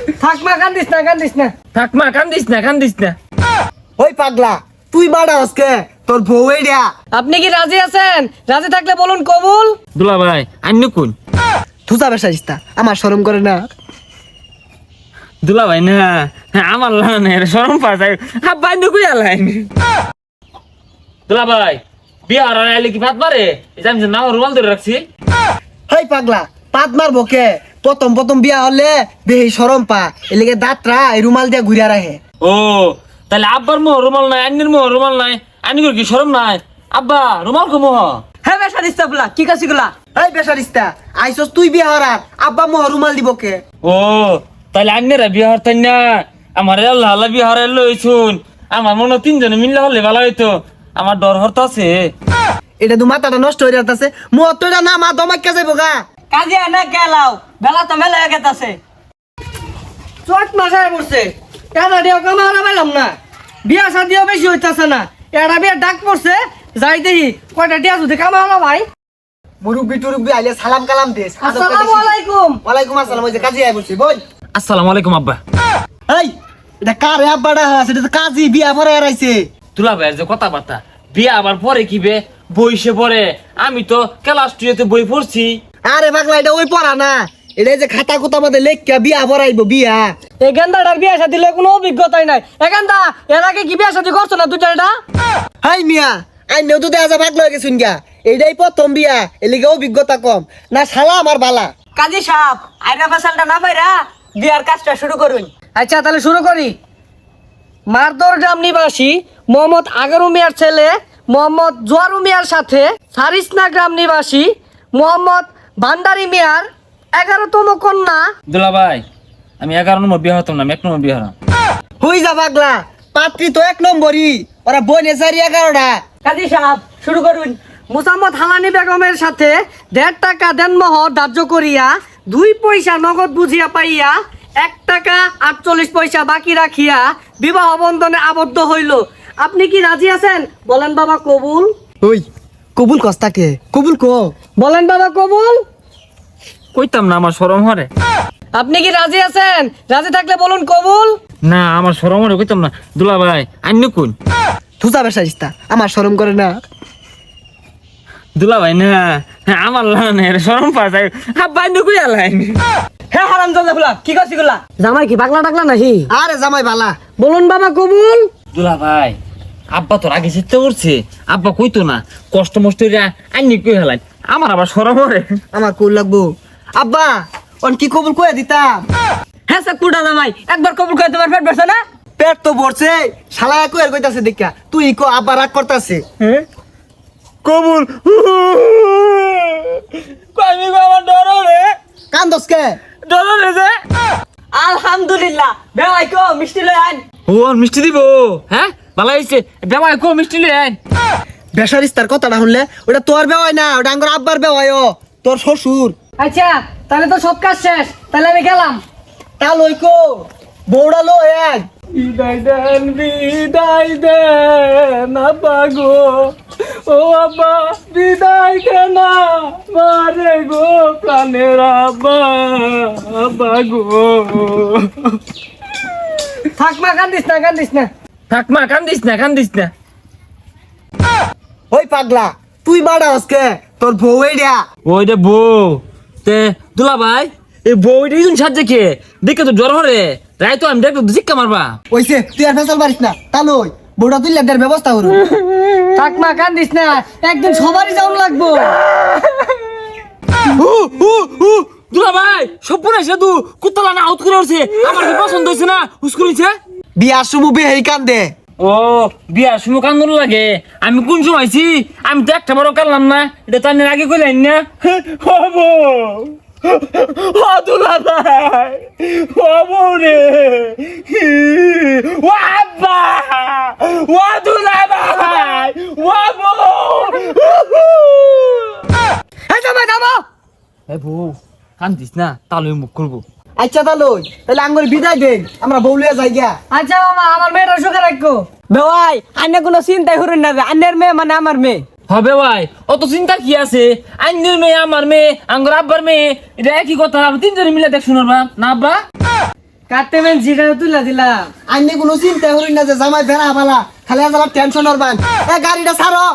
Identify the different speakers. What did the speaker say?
Speaker 1: থাকমা কান্দিস না
Speaker 2: থাকমা কান্দিস না
Speaker 3: ওই পাগলা তুই বাড়া আজকে তোর বউ এইডা।
Speaker 1: আপনি কি রাজি আছেন? রাজি থাকলে বলুন কবুল।
Speaker 2: দুলা ভাই আন্য কোন
Speaker 3: থুসা বেসাইস্তা আমার শরম করে না।
Speaker 2: দুলা ভাই না আমার লানের শরম পায় আব্বা আন্য কই আলাইন দুলা ভাই বিয়া আর আইলে কি ভাত মারে জানি না রুমাল ধরে রাখছি
Speaker 3: হেই পাগলা পাত মারবো কে? প্রথম বিয়া হলে বেহি শরম পা এলিগে দাঁতরা এই রুমাল দিয়ে ঘুরিয়া রাখে।
Speaker 2: ও তাহলে আব্বার মোহ রুমাল নাই আন্নির মোহ রুমাল নাই আন্নির কি শরম নাই আব্বা রুমাল কো মোহ
Speaker 1: হ্যাঁ বেসারিস্তা বলা কি কাছিগুলা?
Speaker 3: এই বেসারিস্তা আইসস তুই বিয়া হরার আব্বা মোহ রুমাল দিব কে?
Speaker 2: ও তাহলে আন্নেরা বিয়া হরতেন না আমার আল্লাহ আল্লাহ বিয়া হরে লইছুন আমার মনে তিনজনে মিললে হলে ভালো হইতো আমার ডর হরতাছে
Speaker 3: এটা তো মাথাটা নষ্ট হয়ে যাচ্ছে মোহ তো এটা না মা দমাক্কা যাইব গা।
Speaker 1: কাজে না গেলাও বেলা তো মেলা হয়ে গেছে। চট মাসায় পড়ছে কাজা দিও কামারা পাইলাম না, বিয়া শাদিও বেশি হইতাছে না, এটা বিয়া ডাক পড়ছে যাই দেখি কয়টা দিয়া যদি কামালা ভাই।
Speaker 3: মুরব্বি টুরব্বি আইলে সালাম কালাম দে।
Speaker 1: আসসালামু আলাইকুম।
Speaker 3: ওয়ালাইকুম আসসালাম। ওই যে কাজী আই বলছি বল।
Speaker 2: আসসালামু আলাইকুম আব্বা।
Speaker 3: এই এটা কারে আব্বাডা আছে? এটা তো কাজী বিয়া পরে আইছে।
Speaker 2: তুলা ভাইয়ের যে কথাবার্তা বিয়া আবার পরে কি বে বইসে পড়ে আমি তো ক্লাস 2 তে বই পড়ছি।
Speaker 3: আরে পাগলা এটা ওই পড়া না, এটা যে খাতা কুতা মধ্যে লেখা বিয়া পড়াইবো বিয়া।
Speaker 1: এই গেন্দাটার বিয়া শাদি দিলে কোনো অভিজ্ঞতাই নাই। এ গেন্দা এর আগে কি বিয়া শাদি করছো না দুইটা?
Speaker 3: হাই মিয়া আইনেও তো দেখা যায় পাগলা হয়ে গেছুন গা। এইটাই প্রথম বিয়া এলিগে অভিজ্ঞতা কম না শালা আমার বালা।
Speaker 1: কাজী সাহেব আইরা ফেসালটা না পাইরা বিয়ার কাজটা শুরু করুন। আচ্ছা তাহলে শুরু করি। মারদর গ্রাম নিবাসী মোহাম্মদ আগারু মিয়ার ছেলে মোহাম্মদ জোয়ারু মিয়ার সাথে সারিসনা গ্রাম নিবাসী মোহাম্মদ ভান্ডারি মিয়ার 11তম কন্যা।
Speaker 2: দুলা ভাই আমি 11 নম্বর বিয়া হতাম না, আমি 1 নম্বর বিয়া হলাম।
Speaker 3: হই যা পাগলা পাত্রী তো 1 নম্বরই, ওরা বনে চারি 11টা।
Speaker 1: কাজী সাহেব শুরু করুন। মুসাম্মদ হালানি বেগমের সাথে 1.5 টাকা দেনমোহর ধার্য করিয়া 2 পয়সা নগদ বুঝিয়া পাইয়া 1 টাকা 48 পয়সা বাকি রাখিয়া বিবাহ বন্ধনে আবদ্ধ হইল। আপনি কি রাজি আছেন? বলেন বাবা কবুল।
Speaker 3: ওই কবুল কস্তাকে কবুল কো
Speaker 1: বলেন বাবা কবুল।
Speaker 2: কইতাম না আমার শরম হরে।
Speaker 1: আপনি কি রাজি আছেন? রাজি থাকলে বলুন কবুল।
Speaker 2: না আমার শরম হরে কইতাম না। দুলা ভাই আন্য কোন
Speaker 3: থুসা বেসাইস্তা আমার শরম করে না।
Speaker 2: দুলা ভাই না আমার লানের শরম পায় আব্বা আন্য কই আলাইন
Speaker 1: হ্যাঁ হারাম জাদা ফুলা কি করছি গুলা? জামাই কি পাগলা টাগলা নাহি?
Speaker 3: আরে জামাই বালা।
Speaker 1: বলুন বাবা কবুল।
Speaker 2: দুলা ভাই আব্বা তোর আগে চিন্তা করছে আব্বা কইতো না কষ্ট মষ্ট আইনি কই হেলাইন আমার আবার শরম হরে।
Speaker 3: আমার কুল লাগবো আব্বা অন কি কবুল কয়ে দিতাম।
Speaker 1: হ্যাঁ স্যার কুড়া জামাই একবার কবুল করে তোমার পেট ভরছে না?
Speaker 3: পেট তো ভরছে শালা কয়ের কইতাছে দেখা তুই কো আব্বা রাগ করতাছে।
Speaker 2: কবুল আমি আমার ডর রে
Speaker 3: কান্দস কে?
Speaker 2: ডর রে যে
Speaker 1: আলহামদুলিল্লাহ বেওয়াই কো মিষ্টি লই আন।
Speaker 2: ও মিষ্টি দিব হ্যাঁ ভালো হইছে বেবাই কো মিষ্টি লই আইন।
Speaker 3: বেসারিস্তার কথাটা শুনলে ওটা তোর বেওয়াই না, ওটা আঙ্গর আব্বার বেওয়াই। ও তোর শ্বশুর।
Speaker 1: আচ্ছা তাহলে তো সব কাজ শেষ, তাহলে আমি গেলাম।
Speaker 3: তা লই কো বউড়া লো এক।
Speaker 2: বিদায় দেন আব্বা গো ও আব্বা বিদায় দেন মারে গো প্রাণের আব্বা আব্বা গো।
Speaker 1: থাকমা কান্দিস না
Speaker 2: থাকমা কান্দিস না
Speaker 3: ওই পাগলা তুই বাড়া আজকে তোর বউ এইডা।
Speaker 2: ওই দে বউ তে দুলা ভাই এই বউটা ইউন সাজে কে দেখে তো জ্বর হরে রাই তো আমি দেখো শিক্ষা মারবা
Speaker 3: ওইছে তুই আর ফেসাল পারিস না। তা লই বউটা তুই লেদার ব্যবস্থা করু।
Speaker 1: থাকমা কান্দিস না, একদিন সবারই যাওয়া লাগবো।
Speaker 2: দুলা ভাই সব পুরা সেতু কুত্তলা না আউট করে উঠছে আমার কি পছন্দ হয়েছে না হুস্কুরিছে
Speaker 3: বিয়ার সমু বেহেই কান্দে।
Speaker 2: ও বিয়ার সময় কান্দন লাগে আমি কোন সময় আইছি আমি তো একটা বড় কানলাম না এটা তার আগে কইলেন না হবো ও দুলা ভাই হবো রে ও আব্বা ও দুলা ভাই হবো
Speaker 1: এই জামাই থামো।
Speaker 2: এ বউ কান্দিস না তাহলে মুখ করবো।
Speaker 3: আচ্ছা তা লই তাহলে আঙ্গর বিদায় দেন আমরা বউলিয়া যাই গিয়া।
Speaker 1: আচ্ছা মামা আমার মেয়েটা সুখে রাখো। বেওয়াই আন্নে কোনো চিন্তাই করুন না, আন্নের মেয়ে মানে আমার মেয়ে
Speaker 2: হবে ভাই অত চিন্তা কি আছে আইনের মেয়ে আমার মেয়ে আঙ্গর আব্বার মেয়ে এটা একই কথা তিনজনে মিলে দেখ শুনবা না আব্বা।
Speaker 1: কাটতে মেন জিরা তুলা দিলাম
Speaker 3: আইনে কোনো চিন্তা করি না যে জামাই বেড়া ভালা খালি আজ টেনশন হরবান গাড়িটা ছাড়ো